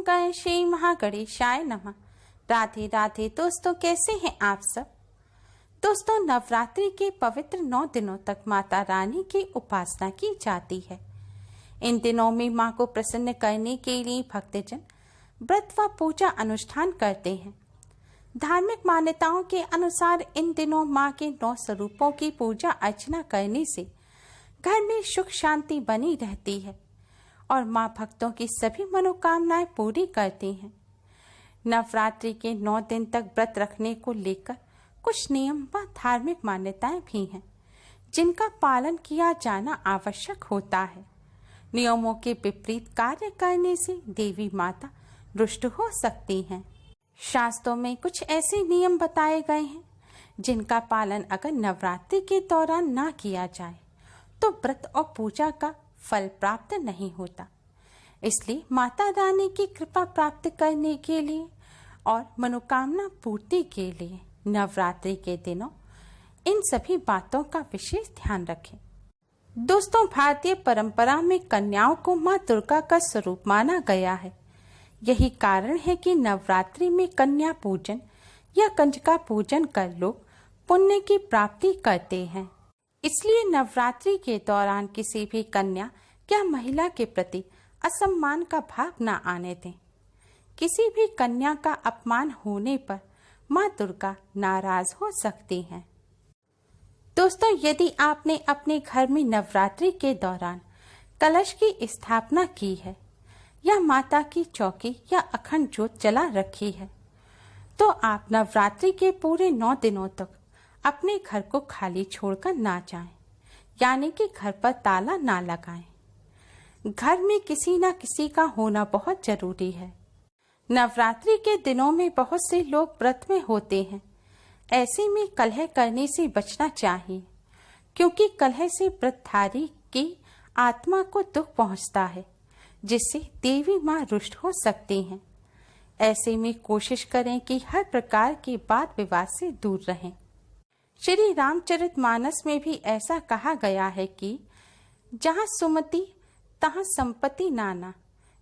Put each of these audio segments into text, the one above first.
मंगल श्री महागणेशाय नमः। राधे राधे दोस्तों, कैसे हैं आप सब। दोस्तों, नवरात्रि के पवित्र 9 दिनों तक माता रानी की उपासना की जाती है। इन दिनों में मां को प्रसन्न करने के लिए भक्तजन व्रत व पूजा अनुष्ठान करते हैं। धार्मिक मान्यताओं के अनुसार इन दिनों मां के 9 स्वरूपों की पूजा अर्चना करने से घर में सुख शांति बनी रहती है और मां भक्तों की सभी मनोकामनाएं पूरी करती हैं। नवरात्रि के 9 दिन तक व्रत रखने को लेकर कुछ नियम व धार्मिक मान्यताएं भी हैं, जिनका पालन किया जाना आवश्यक होता है। नियमों के विपरीत कार्य करने से देवी माता रुष्ट हो सकती हैं। शास्त्रों में कुछ ऐसे नियम बताए गए हैं जिनका पालन अगर नवरात्रि के दौरान ना किया जाए तो व्रत और पूजा का फल प्राप्त नहीं होता। इसलिए माता रानी की कृपा प्राप्त करने के लिए और मनोकामना पूर्ति के लिए नवरात्रि के दिनों इन सभी बातों का विशेष ध्यान रखें। दोस्तों, भारतीय परंपरा में कन्याओं को मां दुर्गा का स्वरूप माना गया है। यही कारण है कि नवरात्रि में कन्या पूजन या कंजका पूजन कर लोग पुण्य की प्राप्ति करते हैं। इसलिए नवरात्रि के दौरान किसी भी कन्या या महिला के प्रति असम्मान का भाव न आने दें। किसी भी कन्या का अपमान होने पर मां दुर्गा नाराज हो सकती हैं। दोस्तों, यदि आपने अपने घर में नवरात्रि के दौरान कलश की स्थापना की है या माता की चौकी या अखंड ज्योत जला रखी है, तो आप नवरात्रि के पूरे 9 दिनों तक अपने घर को खाली छोड़कर ना जाएं, यानी कि घर पर ताला ना लगाएं। घर में किसी न किसी का होना बहुत जरूरी है। नवरात्रि के दिनों में बहुत से लोग व्रत में होते हैं। ऐसे में कलह करने से बचना चाहिए, क्योंकि कलह से व्रतधारी की आत्मा को दुख पहुंचता है, जिससे देवी मां रुष्ट हो सकती हैं। ऐसे में कोशिश करें कि हर प्रकार के वाद विवाद से दूर रहें। श्री रामचरितमानस में भी ऐसा कहा गया है कि जहाँ सुमति तहाँ संपत्ति नाना,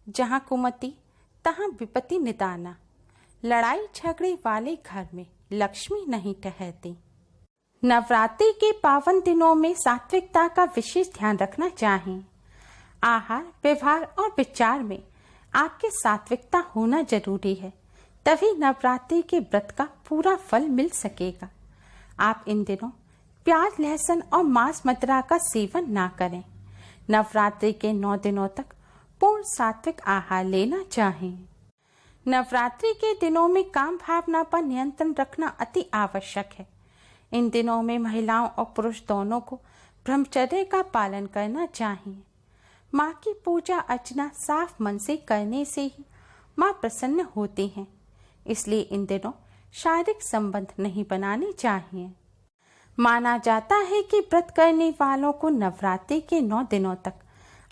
जहाँ कुमति तहाँ विपत्ति निदाना। लड़ाई झगड़े वाले घर में लक्ष्मी नहीं ठहरती। नवरात्रि के पावन दिनों में सात्विकता का विशेष ध्यान रखना चाहिए। आहार, व्यवहार और विचार में आपके सात्विकता होना जरूरी है, तभी नवरात्रि के व्रत का पूरा फल मिल सकेगा। आप इन दिनों प्याज, लहसुन और मांस मदिरा का सेवन ना करें। नवरात्रि के 9 दिनों तक पूर्ण सात्विक आहार लेना चाहिए। नवरात्रि के दिनों में काम भावना पर नियंत्रण रखना अति आवश्यक है। इन दिनों में महिलाओं और पुरुष दोनों को ब्रह्मचर्य का पालन करना चाहिए। माँ की पूजा अर्चना साफ मन से करने से ही माँ प्रसन्न होती हैं। इसलिए इन दिनों शारीरिक संबंध नहीं बनाने चाहिए। माना जाता है कि व्रत करने वालों को नवरात्रि के 9 दिनों तक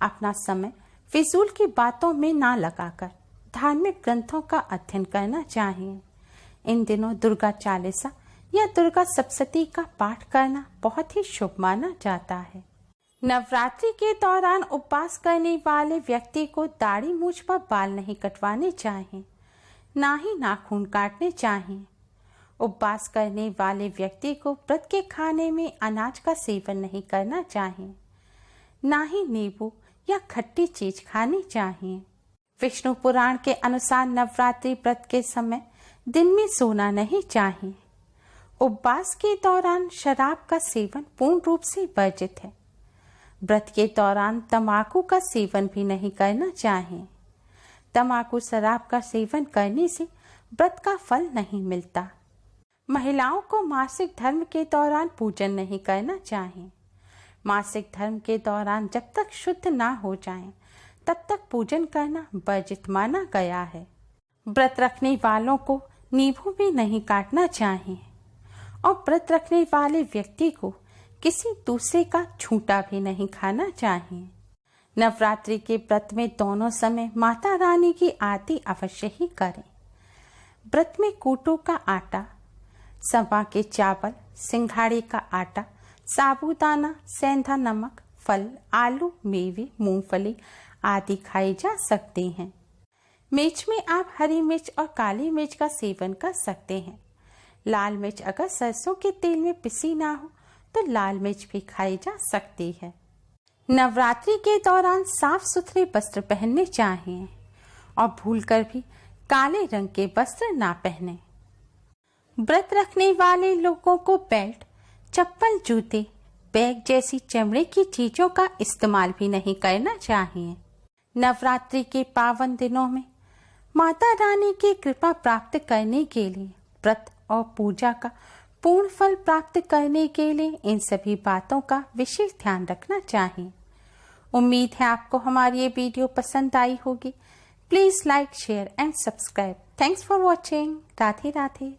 अपना समय फिजूल की बातों में ना लगाकर धार्मिक ग्रंथों का अध्ययन करना चाहिए। इन दिनों दुर्गा चालीसा या दुर्गा सप्तशती का पाठ करना बहुत ही शुभ माना जाता है। नवरात्रि के दौरान उपवास करने वाले व्यक्ति को दाढ़ी, मूंछ पर बाल नहीं कटवाने चाहिए, ना ही नाखून काटने चाहिए। उपवास करने वाले व्यक्ति को व्रत के खाने में अनाज का सेवन नहीं करना चाहिए, ना ही नींबू या खट्टी चीज खानी चाहिए। विष्णु पुराण के अनुसार नवरात्रि व्रत के समय दिन में सोना नहीं चाहिए। उपवास के दौरान शराब का सेवन पूर्ण रूप से वर्जित है। व्रत के दौरान तंबाकू का सेवन भी नहीं करना चाहिए। तंबाकू, शराब का सेवन करने से व्रत का फल नहीं मिलता। महिलाओं को मासिक धर्म के दौरान पूजन नहीं करना चाहिए। मासिक धर्म के दौरान जब तक शुद्ध ना हो जाएं, तब तक पूजन करना वर्जित माना गया है। व्रत रखने वालों को नींबू भी नहीं काटना चाहिए और व्रत रखने वाले व्यक्ति को किसी दूसरे का छूटा भी नहीं खाना चाहिए। नवरात्रि के व्रत में दोनों समय माता रानी की आरती अवश्य ही करें। व्रत में कूटू का आटा, सवा के चावल, सिंघाड़े का आटा, साबूदाना, सेंधा नमक, फल, आलू, मेवे, मूंगफली आदि खाई जा सकती हैं। मिर्च में आप हरी मिर्च और काली मिर्च का सेवन कर सकते हैं। लाल मिर्च अगर सरसों के तेल में पिसी ना हो तो लाल मिर्च भी खाई जा सकती है। नवरात्रि के दौरान साफ सुथरे वस्त्र पहनने चाहिए और भूलकर भी काले रंग के वस्त्र ना पहने। व्रत रखने वाले लोगों को बेल्ट, चप्पल, जूते, बैग जैसी चमड़े की चीजों का इस्तेमाल भी नहीं करना चाहिए। नवरात्रि के पावन दिनों में माता रानी की कृपा प्राप्त करने के लिए, व्रत और पूजा का पूर्ण फल प्राप्त करने के लिए इन सभी बातों का विशेष ध्यान रखना चाहिए। उम्मीद है आपको हमारी ये वीडियो पसंद आई होगी। Please like, share and subscribe. Thanks for watching. Radhe Radhe.